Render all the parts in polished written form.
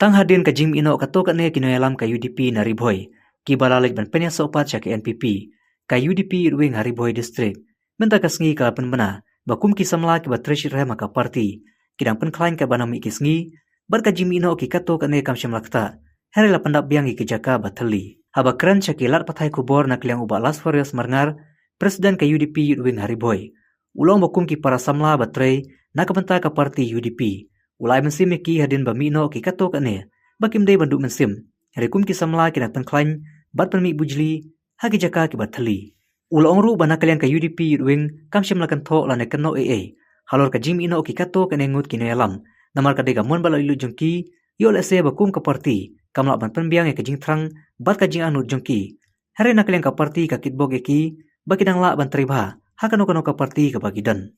Tang hadin ka jim ino kato ka ne kinoyalam ka UDP na Riboy, ki balalik ban penya sopat siya ka NPP, ka UDP irwing ha Riboy district, menta kasngi ka penbana, bakum ki samla ki batreshit rehma ka parti, kidang penklain ka banami kisngi, bar ka jim ino ki kato ka ne kam syamlakta, herela pendap biang ki jaka bateli. Haba keren siya ki lat patai kubor na kliang uba las varios marngar, presiden ka UDP irwing ha Riboy. Ulong bakum ki para samla batrei, nakapenta ka parti UDP, ulai mensim ki hadin bamino ki kato ka ne, bakim day banduk mensim, rekum ki samla ki nak penklain, bat penmi bujli, haki jaka ki bateli. Ulong ru bana kalian ka UDP irwing, kam syam lakan to lane keno halor ka jim ino ki kato ka nengut ki noyalam, namar ka dega mon bala ilu jengki, yo lese bakum ka parti, kam lak ban penbiang ka jing trang, bat ka jing anut jengki. Hari nak kalian ka parti ka kitbog ki, bakidang lak ban teribha, hakano ka parti ka bagidan.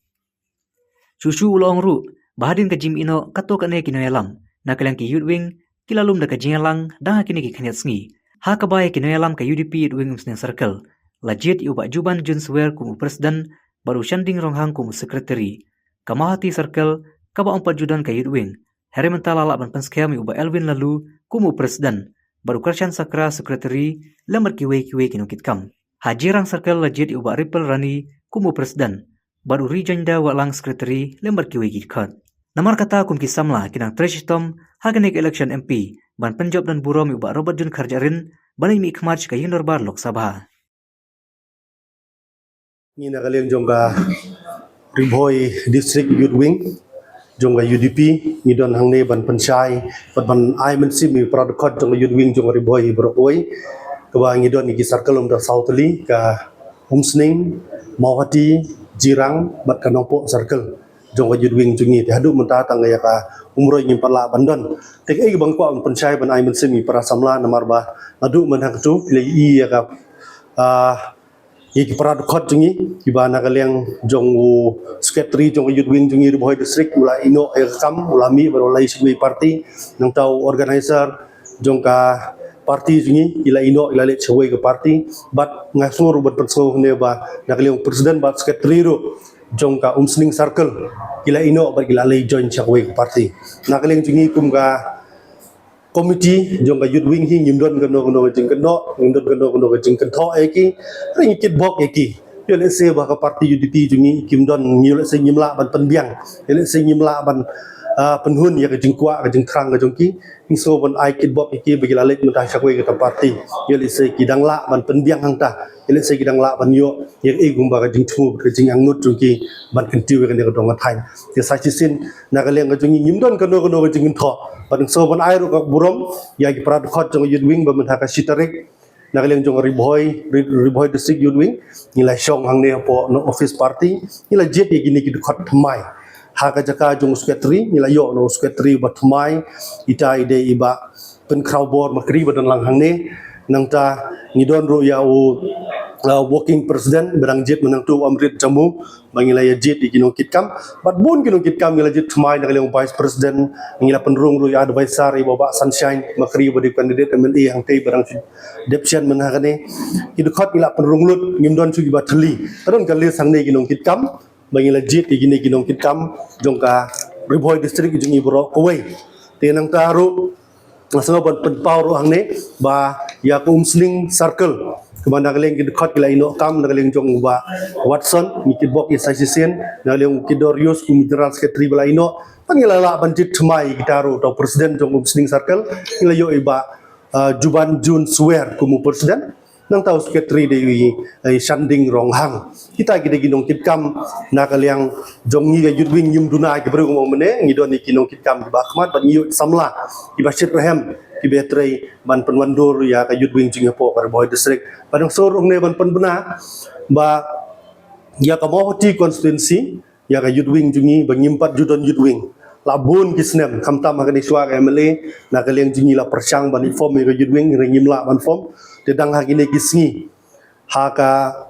Susu ulong ru, bahadin ka jim ino kato ka ne kinoyalam, na kalian ki yudwing, kilalum da ka jingalang, dah kini ki kanyat sngi. Ha kabay kinoyalam ka UDP yudwing umsneng circle, lajit ubak juban jun swear kumu presiden, baru shanding ronghang kumu sekretari. Kamahati circle, kaba 4 judan ka yudwing, hari mentala lak ban penskemi ubak Elvin lalu, kumu presiden, baru kersyan sakra sekretari, lemar kiwe kinukit kam. Hajirang circle lajit ubak Ripple Rani, kumu presiden, baru rijanda walang sekretari, lemar kiwe kikat. Namar kata kum kisamla kinang Treshitom haganik election MP ban penjob dan burom ubak Robert Jun Karjarin banai mi kmarch ka Yindorbar Lok Sabha. Ni nakaliang jongga Riboy District Youth Wing jongga UDP ni don hangne ban pensyai ban ai mensi mi pradokot jongga Youth Wing jongga Riboy Brokoi kaba ngi don iki circle da Southly ka Umsning Mawati Jirang bat kanongpo circle jongga Youth Wing jungi te hadu menta tang ya ka umroi ngim parla bandon tek ai bang ko pensyai ban ai mensi mi para samla namar ba adu menhak tu le i ya ka iki paradokot jungi ibana kaliang jongu sekretari jong Youth Wing jungi Riboy District ula ino kam ulami berolai simi parti nang tau organizer jongka parti jungi ila ino ila le chwe ke parti bat ngasur bat penso ne ba nakaliang presiden bat sekretari ro jongka Umsning circle ila ino bat ila le join chwe ke parti nakaliang jungi kumga komiti jongga Youth Wing hi nyimdon gano jing keno nyimdon gano jing kento eki ring kit bok eki yo le se ba ka parti UDP jungi kimdon nyul se nyimla ban penbiang le se nyimla ban penhun ya ka jing kwa ka jing krang ka jongki ing so ban ai kit bok eki bagi lalit mentah sakwe ka parti yo le se kidang la ban penbiang hangta le se kidang la ban yo ya e gumba ka jing thu ka jing angnut jongki ban kentiu ka ne ka dong thai ya sa chisin nakaleng ka jungi nyimdon gano ka jing tho padang soban air ka burom ya ki pradokot jong Youth Wing bamenta ka sitarik nakaleng jong Riboy District Youth Wing nilai syong hangne po no office party nilai jet gini ki dukot thmai ha ka jaka jong sekretari nilai yo no sekretari ba thmai ita ide iba pen crowbor makri badan lang hangne nangta ngidon ro ya working president berang jet menang tu Amrit Jamu bangilaya jet di kinong kitkam bat bun kinong kitkam ngila jet thmai nakaleng vice president ngila penrung ro ya advisor iba ba sunshine makri bodi candidate MLA hang tei berang deputy menhakane idukot ngila penrung lut ngimdon su iba theli taron kali sangne kinong kitkam bangila jet di gini kinong kitkam jongka Riboy District jungi bro kowei tenang taru ngasama ban penpau ro hangne ba ya Umsning circle kemana kalian kita kat kila ino kam kalian jong ba Watson mikit bok isasisen kalian Kidorius general secretary bala ino pangilala banjit thmai gitaro atau presiden jong Umsning circle ila yo iba Juban Jun Swear kumu presiden nang tahu secretary dewi shanding ronghang kita gede ginong kitkam na kalian jongi ga Youth Wing yum duna ke bro mo mene ngidon ni kinong kitkam ba khmat ban yu samla ibashit rahem ibetrei ban penwandur ya ka Youth Wing jingapo ka Riboy District padang sorong ne ban penbena ba ya ka Mawati constituency ya ka Youth Wing jungi bangimpat judon Youth Wing labun kisnem kamtam ha ka niswa ka MLA na kalian jingi la persyang ban inform ka Youth Wing ringimla ban form dedang ha gine kisngi ha ka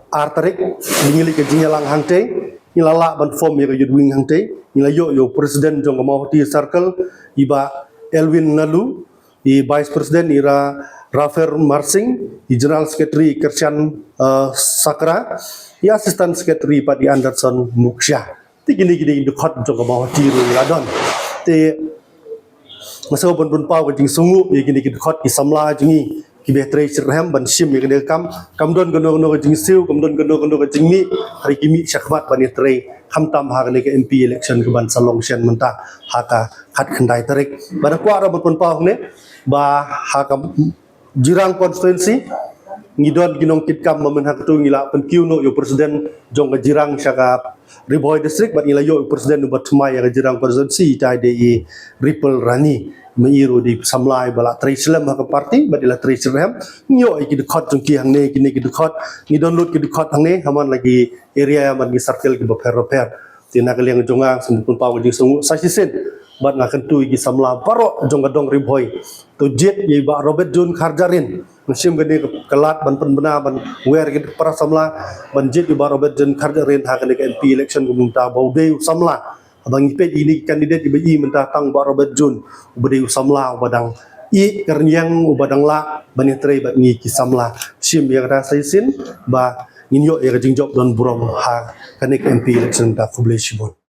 artarik dingili ka jingalang hangte ilala ban form ya ka Youth Wing hangte ila yo presiden jong ka Mawati circle iba Elvin Nalu i vice president ira Rafer Marsing i general secretary Kersyan Sakra i assistant secretary Padi Anderson Muksha ti gini dukot jong ka Mawati ro ladon te masa pun pau ke jing sungu ye kini kid khot ki samla jingi ki betre sirham ban sim ye kene kam don gono gono ke jing siu kam don gono ke jing mi hari kimi syakmat ban tre kham tam ha ke MP election ke ban salong sian menta ha ka khat khandai tarik ban kwa ra pun pau ne ba ha ka jirang constituency ngidon ginong kitkam mamen hak tu ngila pen kiuno yo presiden jong ke jirang syaka Riboy district bat ngila yo presiden bat semai ke jirang presidensi tai de Ripple Rani mengiru di samlai bala tri Islam hak parti bat ila tri Islam nyo iki dekat jong ki hang ne kini ki dekat ngidon lut ki dekat hang ne haman lagi area man gi circle ki beper tina kaliang jonga sempun pau jing sungu sasisen bat ngakan tu iki samla baro jong gadong Riboy tu jet ye ba Robert Jun Kharjarin musim gede kelat ban penbena ban wer gitu para samla ban jet ba Robert Jun Kharjarin ha ke MP election gumunta baude samla abang ipet ini kandidat ibi mentah tang ba Robert Jun ubade samla badang i kernyang ubadang la bani tre bat ngi ki samla sim yang rasa isin ba ninyo ya jingjok don burom ha kanik MP election ta kubleshibon